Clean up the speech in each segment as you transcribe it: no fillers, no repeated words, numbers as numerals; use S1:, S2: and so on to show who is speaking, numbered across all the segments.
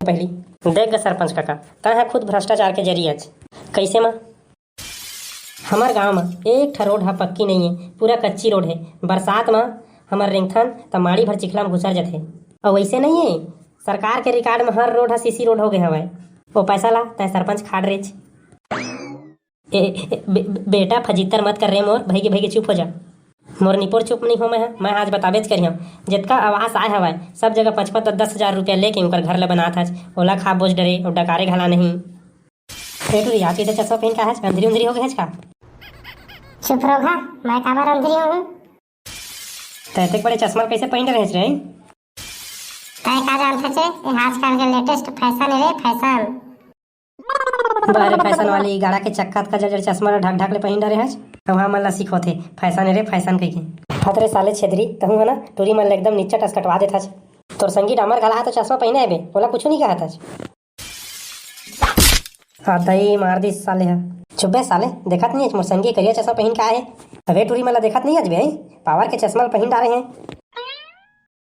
S1: पहली देख ग सरपंच काका, ता है खुद भ्रष्टाचार के जरिए कैसे माँ हमार गांव में एक ठा रोड हा पक्की नहीं है, पूरा कच्ची रोड है। बरसात में हमार रेंगथन त माड़ी भर चिखला में घुसर जाते। और वैसे नहीं है, सरकार के रिकॉर्ड में हर रोड हा सीसी रोड हो गए हवे। वो पैसा ला तय सरपंच खाड़ रेच। बेटा फजितर मत कर रहे मोर भई के चुप हो जा। मोर निपोर चुप नहीं हो मैं आज बताबेच करियो। जितका आवास आए हवाए सब जगह 5-10 हजार रुपया लेके उनकर घर ला बनात हज। ओला खा बोझ डरे और डकारे घला नहीं। फेटू या कैसे चश्मा पहन का है, अंधेरी उंधरी हो गया है का?
S2: चुप रहो, मैं काबर अंधेरी हूँ।
S1: तैते बड़े चश्मा कैसे पहन रहे रे?
S2: तय का जानते छे आजकल के लेटेस्ट फैशन है रे, फैशन।
S1: बारे फैशन वाली गाड़ा के चक्का का जड़ चश्मा ढक ढक ले पहन रहे हज। वहां मन ला सीखोथे फैशन रे, फैशन कह के हतरे साले छेदरी तहु ना टूरी मन एकदम नीचा टस कटवा देता छ। तोर संगी डामर गला तो चश्मा पहने आबे ओला कुछ नहीं कहा था। हाँ तई मार दी साले हा। चुप बे साले, देखत नहीं है मोर संगी करिया चश्मा पहन का है। अबे टूरी मला देखत नहीं आज बे पावर के चश्मा पहन डाले हैं।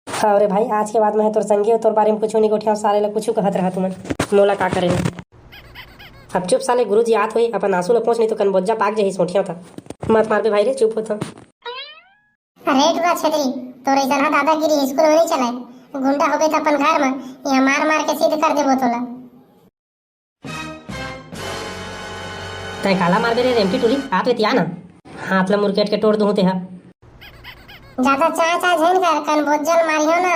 S1: हाँ अरे भाई आज के बाद मैं तोर संगी और तोर बारे में कुछ नहीं गोठिया सारे ला कुछ कहत रहा तुमन मोला का करे। अब चुप साले, गुरुजी आत हुई अपन आंसू ला पहुंच नहीं तो कनबोजा पाक जही सोठिया था। मत मार बे भाई रे, चुप हो था।
S2: अरे टूरा छेदरी तोरे जना दादागिरी स्कूल में नहीं चले। गुंडा होबे तो अपन घर में यहाँ मार मार के सीध कर देबो तोला।
S1: तय काला मार बे रे रेमपी टूरी आत वेतिया ना हाथ ला मुरकेट के तोड़ दूं ते हा।
S2: ज्यादा चाय चाय झेन कर कनबोजल मारियो ना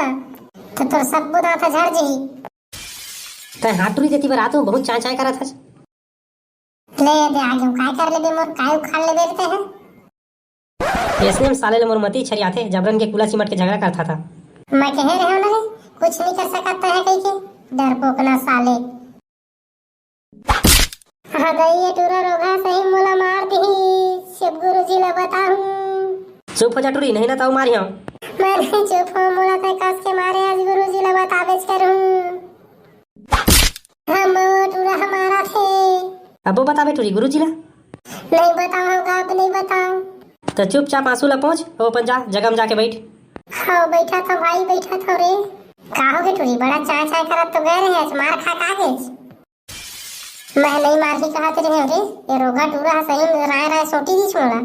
S2: तो तोर सब दांत झड़ जही।
S1: तय हाथ टूरी देती बार आतो बहुत चाय चाय करत हस।
S2: ले दे आगे काय कर लेबे मोर काय उखाड़ ले बेलते हैं।
S1: ऐसे में साले मोर मती छरियाथे जबरन के कुला चिमट के झगड़ा करता था।
S2: मैं कह रहे हो ना रे कुछ नहीं कर सकता है कहीं के डरपोक ना साले। हाँ गई ये टूरा रोगा सही मोला मार दी शिव गुरुजी ला बताऊं।
S1: चुप हो जा टूरी, नहीं ना ताऊ मारियो।
S2: मैं नहीं चुप हूँ, मोला कई कस के मारे आज गुरुजी ला बताबेच करूं। हम टूरा हमारा थे।
S1: अब वो बताबे टूरी गुरुजी ला
S2: नहीं बताऊंगा, अब नहीं बताऊं।
S1: तो चुपचाप आंसू ला पहुंच और अपन जा जगह में जाके बैठ।
S2: हाँ बैठा था भाई बैठा था रे। काहोगे टूरी बड़ा चाय चाय करत तो गए रहे मार खा कागे। मैं नहीं मार ही कहा तेरे रे, ये रोगा टूरा है सही में राय राय सोटी दी छोड़ा।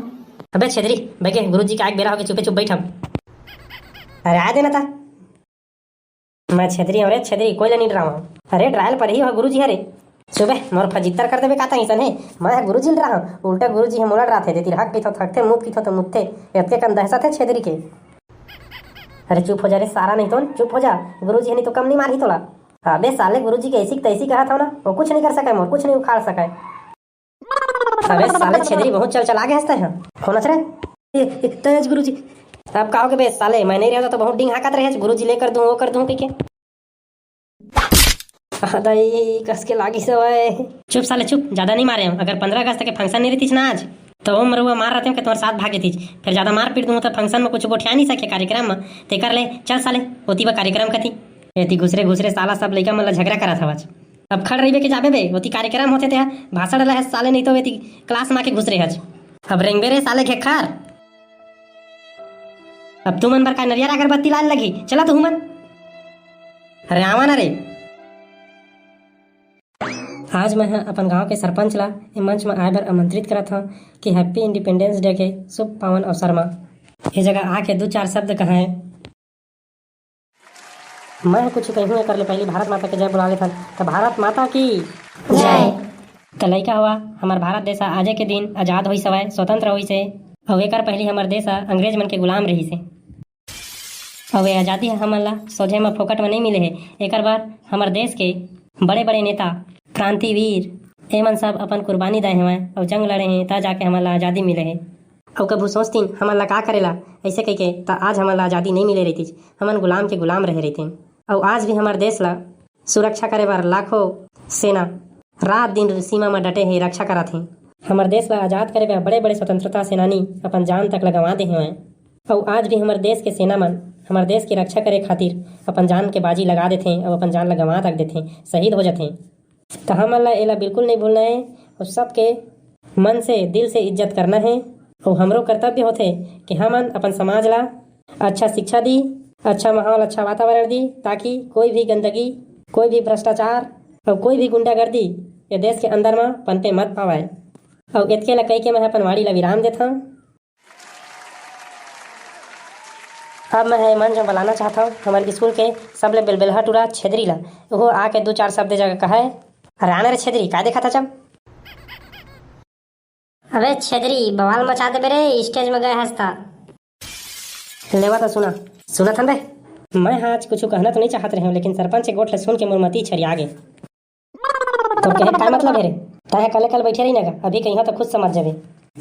S1: अबे छेदरी बैठे गुरुजी के आग बेरा होके चुपे चुप बैठ। अरे आ देना था मैं छेदरी और छेदरी कोई नहीं डरावा। अरे ट्रायल पर ही हो गुरुजी हरे सुबह मोर फजितर कर देबे काता हिसन है। मैं गुरुजी ल रहा उल्टा गुरुजी हम उलट रहा थे देती हक पीथो थकते मुंह पीथो तो मुत्ते इतने कम दहशत है छेदरी के। अरे चुप हो जा रे सारा, नहीं तो चुप हो जा। गुरुजी है नहीं तो कम नहीं मारी तोला। अबे साले गुरुजी के ऐसी तैसी कहा था ना, वो कुछ नहीं कर सका मोर कुछ नहीं उखाड़ सका। अबे साले छेदरी बहुत चल चला गया हंसता है होना चले तेज गुरुजी। अब कहोगे बे साले मैं नहीं रहता तो बहुत डिंग हाकत रहे गुरुजी लेकर दूं वो कर दूं के दाई कस के लागी सवाए। चुप साले चुप, ज्यादा नहीं मारे हम। अगर 15 अगस्त के फंक्शन नहीं रहती ना आज तो हम मरुआ मार रहते कि तुम्हारे साथ भागे थी। फिर ज्यादा मार पीट दूं तो फंक्शन में कुछ गोठिया नहीं सके कार्यक्रम में ते कर ले। चल साले होती बा कार्यक्रम कथी एती घुसरे साला सब लइका मन ला झगड़ा करा था। अब खड़ रही बे के जाबे बे होती कार्यक्रम होते थे भाषण ला साले नहीं तो वेती क्लास में आके घुसरे हज। अब रेंगबे रे साले घेखार। अब तू मन पर का नरियर अगरबत्ती लाल लगी चला तू मन। अरे आवा ना रे। आज मैं अपन गांव के सरपंच ला मंच में आए बर आमंत्रित करा था कि हैप्पी इंडिपेंडेंस डे के शुभ पावन अवसर में ये जगह आके 2-4 शब्द कहे। मैं कुछ कहूँ कर ले पहले भारत माता के जय बुला ले था। तो भारत माता की
S2: जय।
S1: तो लइका हुआ हमार भारत देश आजे के दिन आजाद हुई सवाए स्वतंत्र हुई से। और एकर पहले हमार देश अंग्रेज मन के गुलाम रही से। और आजादी हमन ला सोझे में फोकट में नहीं मिले है। एकर बार हमार देश के बड़े बड़े नेता क्रांतिवीर एमन सब अपन कुर्बानी दे हुए और जंग लड़े हैं तब जाके हमारा आज़ादी मिले है। और कभू सोचती हमारा का करेला ऐसे कह के तो आज हमारा आज़ादी नहीं मिले रही थी। हमन गुलाम के गुलाम रह रही थी। और आज भी हमारे देश ला सुरक्षा करे बार लाखों सेना रात दिन सीमा में डटे हैं रक्षा करा थे। हमारे देश ला आज़ाद करे बार बड़े बड़े स्वतंत्रता सेनानी अपन जान तक लगवा दे हुए। और आज भी हमारे देश के सेना मन हमारे देश की रक्षा करे खातिर अपन जान के बाजी लगा देते हैं और अपन जान लगवा तक देते हैं, शहीद हो जाते हैं। तो हमला एला बिल्कुल नहीं भूलना है और सबके मन से दिल से इज्जत करना है। और हमरो कर्तव्य होते कि हमन अपन समाज ला अच्छा शिक्षा दी, अच्छा माहौल अच्छा वातावरण दी ताकि कोई भी गंदगी कोई भी भ्रष्टाचार और कोई भी गुंडागर्दी ये देश के अंदर में पनपे मत पावाए। और इतके ला कही के मैं अपन वाड़ी ला विराम देता हूँ। अब मैं मंच में बुलाना चाहता हूँ हमारे स्कूल के सब ले बेलबेलहा टूरा छेदरी ला, वो आके 2-4 शब्द जगह कहा है। अरे आना रे छेदरी, का देखा था जब?
S2: अबे छेदरी, बवाल मचा दे मेरे, स्टेज में गए हंसता।
S1: लेवा तो सुना था बे। मैं आज कुछ कहना तो नहीं चाहत रहे हूँ, लेकिन सरपंच के गोठ ले सुन के मोर मती छरिया गे। तो कहे का मतलब है रे? ताहे कल बैठे रही ना, अभी कहीं तो खुद समझ जाबे।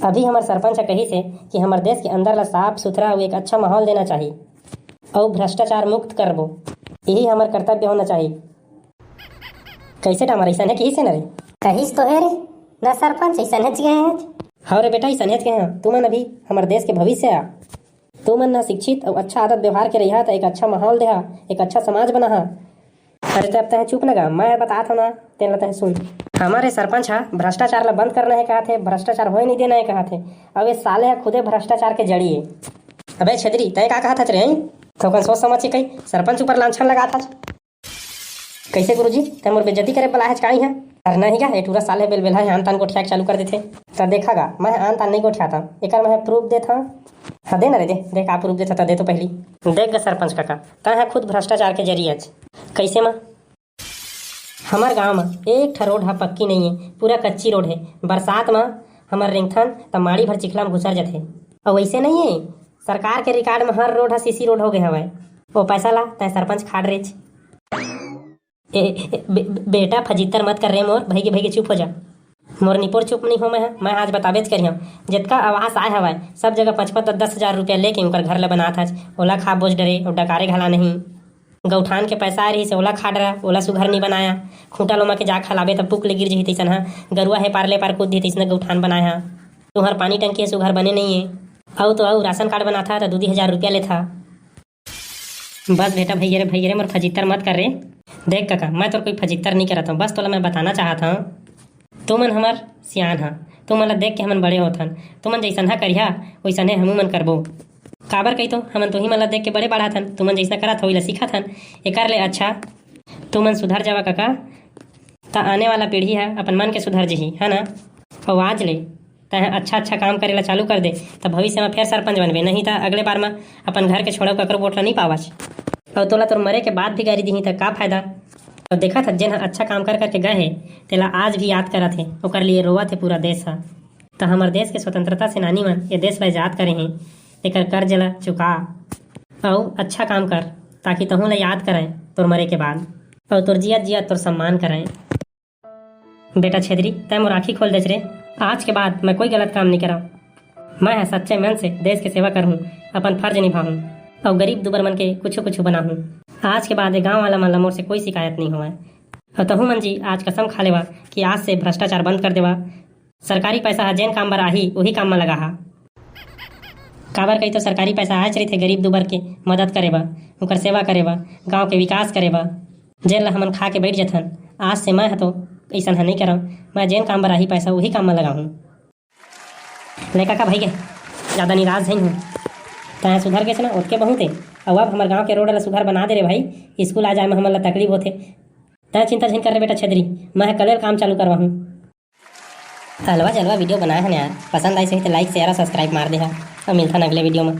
S1: अभी हमारे सरपंच कही से कि हमारे देश के अंदर ला साफ सुथरा और एक अच्छा माहौल देना चाहिए और भ्रष्टाचार मुक्त करबो, यही हमारे कर्तव्य होना चाहिए। कैसे हमारा ऐसा है, कही से न रे?
S2: कहिस तो है रे ना सरपंच, ऐसा है गए हैं।
S1: हाँ रे बेटा, ऐसा के हैं तुमन अभी हमारे देश के भविष्य आ। तुमन ना शिक्षित और अच्छा आदत व्यवहार के रहा तो एक अच्छा माहौल देहा, एक अच्छा समाज बना। अरे तब तह चुप नगा, मैं बता था ना तेन तह सुन। हमारे सरपंच हा भ्रष्टाचार ला बंद करना है कहा थे, भ्रष्टाचार होए नहीं देना है कहा थे। अब ये साले है खुदे भ्रष्टाचार के जड़ी है। अबे छेदरी, तय का कहा था रे? तो सोच समझ के कही सरपंच ऊपर लांछन लगा था। कैसे गुरुजी, तय मोर बेइज्जती करे बला है काई है? अरे नहीं क्या पूरा साले बेलबेला है आन तान गोठिया चालू कर देते। तो देखागा मैं आन तान नहीं गोठियाता, एक मैं प्रूफ देता। हाँ दे ना रे, दे का प्रूफ देता दे तो पहली देख गा सरपंच काका, तय खुद भ्रष्टाचार के जरिए कैसे माँ हमारे गांव में एक ठा रोड है पक्की नहीं है, पूरा कच्ची रोड है। बरसात में हमारे रेंगथन तब माड़ी भर चिखला में घुसर जाते। और वैसे नहीं है, सरकार के रिकॉर्ड में हर रोड है सीसी रोड हो गया हवा। वो पैसा ला तय सरपंच खाड़ रे। बेटा फजित्तर मत कर रहे मोर, भाई के चुप हो जा। मोर निपोर चुप नहीं हो मैं आज बताबेच करी हूँ। जितना आवास आए हवा सब जगह 55-10 हजार रुपया लेके उनकर घर ले बना था। ओला खा बोझ डरे और डकारे घला नहीं। गौठान के पैसा आ रही से ओला खा डरा, ओला सुघर नहीं बनाया। खूंटा लोमा के जा खलाबे तब पुक ले गिर जही तैसन हा। गरुआ है पार ले पार कूद दी तैसन गौठान बनाया। तुम्हार पानी टंकी सुघर बने नहीं है। तो राशन कार्ड बना था तो 2,000 रुपया ले था। बस बेटा भैया रे मोर फजित्तर मत कर रे। देख काका, मैं तो कोई फजित्तर नहीं करता हूँ, बस तोला मैं बताना चाहता हूँ तुमन हमार सियान हा, तुमन ला देख के हमन बड़े होथन। तुमन जैसन हा करिहा वैसन है हमू मन करबो। काबर कही तो हमन तो ही मन ला देख के बड़े बढ़ा थन, तुमन जैसा करा था वही सीखा थन। एकर ले अच्छा तुमन सुधर जावा काका, ता आने वाला पीढ़ी है अपन मन के सुधर जही है ना। और आज ले तय अच्छा काम करेला चालू कर दे तब भविष्य में फिर सरपंच बनबे, नहीं तो अगले बार में अपन घर के छोड़ो ककरो वोट नहीं पावच। और तोला तोर मरे के बाद भी गारी दी तक का फायदा। और देखा था जिन अच्छा काम कर करके गए है तेला आज भी याद करा थे, ओकर लिए रोवा थे पूरा देश हा। तो हमारे देश के स्वतंत्रता सेनानी मन ये देश ला याद करे हैं, एकर कर्ज ला चुका और अच्छा काम कर ताकि तहूँ ला याद करें तोर मरे के बाद और तोर जिया तोर सम्मान करें। बेटा छेदरी, तय मोर आँखी खोल देच रे। आज के बाद मैं कोई गलत काम नहीं करा। मैं सच्चे मन से देश की सेवा करूँ, अपन फर्ज निभाऊँ और गरीब दुबर मन के कुछ बनाऊँ। आज के बाद गांव वाला मन मोर से कोई शिकायत नहीं हुआ। और तहु मन जी आज कसम खा लेवा कि आज से भ्रष्टाचार बंद कर देवा। सरकारी पैसा जेन काम बर आही वही काम में लगा हा। काबर कही तो सरकारी पैसा आज रही थे गरीब दुबर के मदद करेबा, उनकर सेवा करेबा, गांव के विकास करेबा। जेन ला हमन खा के बैठ जथन, आज से मैं तो ऐसा नहीं करऊँ। मैं जेन काम बर आही पैसा वही काम में लगाऊँ। ले काका भाई के ज़्यादा निराश नहीं हूँ, तय सुधर गए ना ओतके बहुत है। अब हमारे गांव के रोड ला सुधार बना दे रे भाई, स्कूल आ जाए में हमला तकलीफ होते। तय चिंता झिन कर रहे बेटा छेदरी, मैं कल काम चालू करवा हूँ। हलवा जलवा वीडियो बनाया है यार, पसंद आई सही तो लाइक शेयर और सब्सक्राइब मार दे और मिलता अगले वीडियो में।